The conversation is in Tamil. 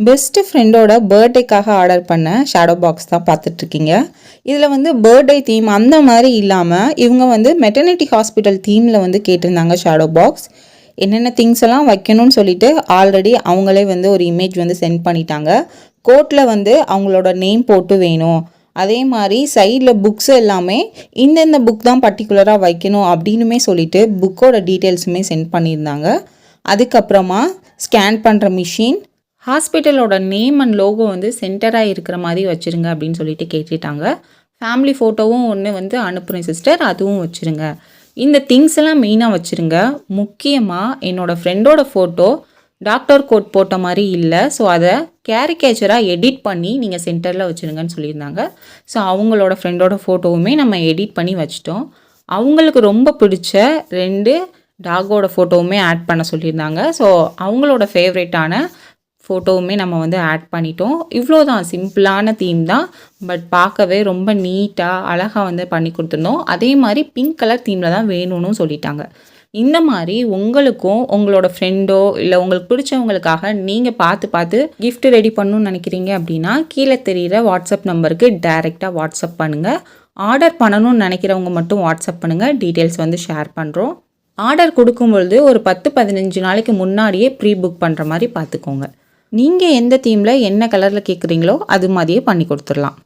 பெஸ்ட் ஃப்ரெண்டோட பர்த்டேக்காக ஆர்டர் பண்ண ஷேடோ பாக்ஸ் தான் பார்த்துட்ருக்கீங்க. இதில் வந்து பர்த்டே தீம் அந்த மாதிரி இல்லாமல் இவங்க வந்து மெட்டர்னிட்டி ஹாஸ்பிட்டல் தீமில் வந்து கேட்டிருந்தாங்க ஷேடோ பாக்ஸ். என்னென்ன திங்ஸ் எல்லாம் வைக்கணும்னு சொல்லிட்டு ஆல்ரெடி அவங்களே வந்து ஒரு இமேஜ் வந்து சென்ட் பண்ணிட்டாங்க. கோட்டில் வந்து அவங்களோட நேம் போட்டு வேணும். அதே மாதிரி சைடில் புக்ஸ் எல்லாமே இந்தந்த புக் தான் பர்டிகுலராக வைக்கணும் அப்படின்னுமே சொல்லிட்டு புக்கோட டீட்டெயில்ஸுமே சென்ட் பண்ணியிருந்தாங்க. அதுக்கப்புறமா ஸ்கேன் பண்ணுற மிஷின், ஹாஸ்பிட்டலோட நேம் அண்ட் லோகோ வந்து சென்டராக இருக்கிற மாதிரி வச்சுருங்க அப்படின்னு சொல்லிட்டு கேட்டுட்டாங்க. ஃபேமிலி ஃபோட்டோவும் ஒன்று வந்து அனுப்புகிறேன் சிஸ்டர், அதுவும் வச்சுருங்க. இந்த திங்ஸ் எல்லாம் மெயினாக வச்சுருங்க. முக்கியமாக என்னோடய ஃப்ரெண்டோட ஃபோட்டோ டாக்டர் கோட் போட்ட மாதிரி இல்லை, ஸோ அதை கேரிகேச்சராக எடிட் பண்ணி நீங்கள் சென்டரில் வச்சுருங்கன்னு சொல்லியிருந்தாங்க. ஸோ அவங்களோட ஃப்ரெண்டோட ஃபோட்டோவுமே நம்ம எடிட் பண்ணி வச்சிட்டோம். அவங்களுக்கு ரொம்ப பிடிச்ச 2 டாகோட ஃபோட்டோவுமே ஆட் பண்ண சொல்லியிருந்தாங்க. ஸோ அவங்களோட ஃபேவரட்டான ஃபோட்டோவுமே நம்ம வந்து ஆட் பண்ணிட்டோம். இவ்வளோ தான், சிம்பிளான தீம் தான், பட் பார்க்கவே ரொம்ப நீட்டாக அழகாக வந்து பண்ணி கொடுத்துருந்தோம். அதே மாதிரி பிங்க் கலர் தீமில் தான் வேணும்னு சொல்லிட்டாங்க. இந்த மாதிரி உங்களுக்கும் உங்களோட ஃப்ரெண்டோ இல்லை உங்களுக்கு பிடிச்சவங்களுக்காக நீங்கள் பார்த்து கிஃப்ட் ரெடி பண்ணணும்னு நினைக்கிறீங்க அப்படின்னா கீழே தெரிகிற வாட்ஸ்அப் நம்பருக்கு டைரெக்டாக வாட்ஸ்அப் பண்ணுங்கள். ஆர்டர் பண்ணணும்னு நினைக்கிறவங்க மட்டும் வாட்ஸ்அப் பண்ணுங்கள், டீட்டெயில்ஸ் வந்து ஷேர் பண்ணுறோம். ஆர்டர் கொடுக்கும்பொழுது ஒரு 10-15 நாளைக்கு முன்னாடியே ப்ரீ புக் பண்ணுற மாதிரி பார்த்துக்கோங்க. நீங்கள் எந்த தீமில் என்ன கலரில் கேட்குறீங்களோ அது மாதிரியே பண்ணி கொடுத்துடலாம்.